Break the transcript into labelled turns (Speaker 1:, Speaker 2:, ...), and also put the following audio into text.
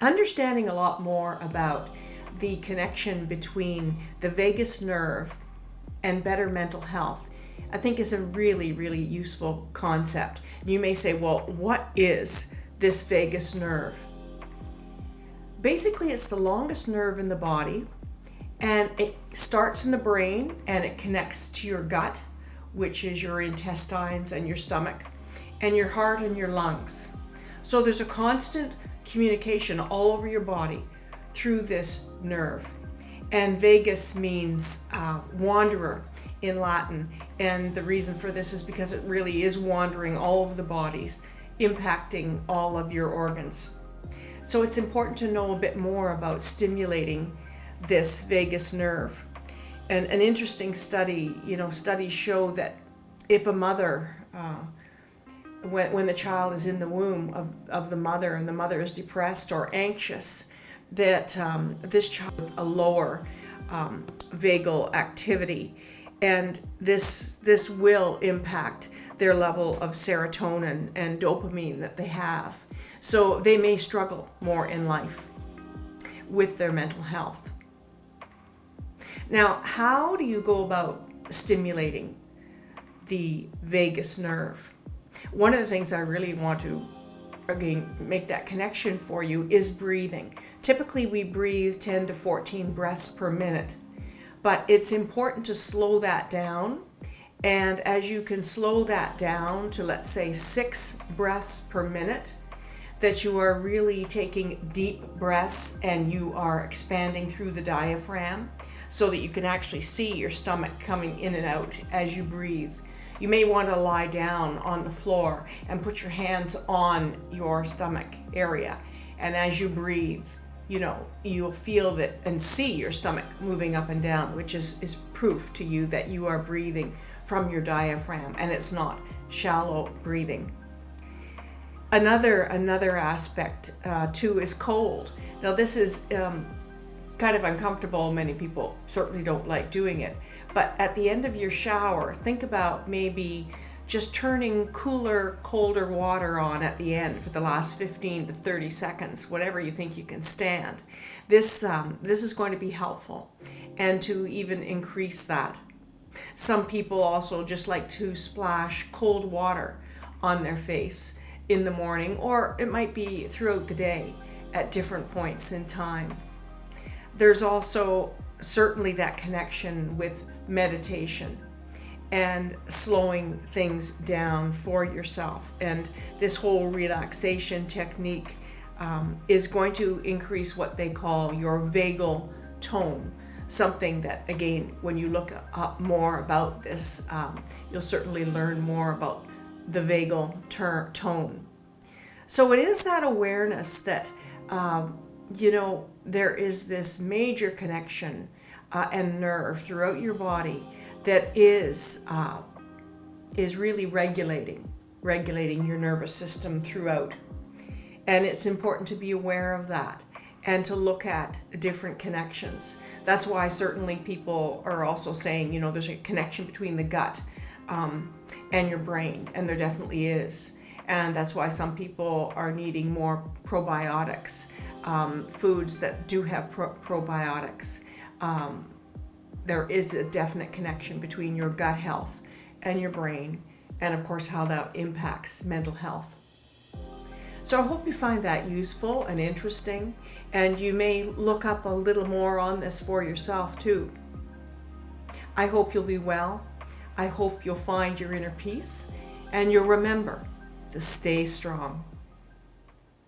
Speaker 1: understanding a lot more about the connection between the vagus nerve and better mental health, I think is a really, really useful concept. You may say, well, what is this vagus nerve? Basically, it's the longest nerve in the body, and it starts in the brain and it connects to your gut, which is your intestines and your stomach, and your heart and your lungs. So there's a constant communication all over your body through this nerve. And vagus means wanderer in Latin. And the reason for this is because it really is wandering all over the bodies, impacting all of your organs. So it's important to know a bit more about stimulating this vagus nerve. And an interesting study, studies show that if a mother, when the child is in the womb of the mother and the mother is depressed or anxious, that this child has a lower vagal activity, and this will impact their level of serotonin and dopamine that they have. So they may struggle more in life with their mental health. Now, how do you go about stimulating the vagus nerve? One of the things I really want to, again, make that connection for you is breathing. Typically, we breathe 10 to 14 breaths per minute, but it's important to slow that down. And as you can slow that down to, let's say, 6 breaths per minute, that you are really taking deep breaths and you are expanding through the diaphragm so that you can actually see your stomach coming in and out as you breathe. You may want to lie down on the floor and put your hands on your stomach area. And as you breathe, you'll feel that and see your stomach moving up and down, which is proof to you that you are breathing from your diaphragm and it's not shallow breathing. Another aspect too is cold. Now this is kind of uncomfortable. Many people certainly don't like doing it. But at the end of your shower, think about maybe just turning cooler, colder water on at the end for the last 15 to 30 seconds, whatever you think you can stand. This is going to be helpful, and to even increase that. Some people also just like to splash cold water on their face in the morning, or it might be throughout the day at different points in time. There's also certainly that connection with meditation and slowing things down for yourself. And this whole relaxation technique is going to increase what they call your vagal tone. Something that, again, when you look up more about this, you'll certainly learn more about the vagal tone. So it is that awareness that, there is this major connection and nerve throughout your body that is really regulating your nervous system throughout. And it's important to be aware of that and to look at different connections. That's why certainly people are also saying, there's a connection between the gut and your brain, and there definitely is. And that's why some people are needing more probiotics, foods that do have probiotics. There is a definite connection between your gut health and your brain, and of course how that impacts mental health. So I hope you find that useful and interesting, and you may look up a little more on this for yourself too. I hope you'll be well. I hope you'll find your inner peace, and you'll remember to stay strong.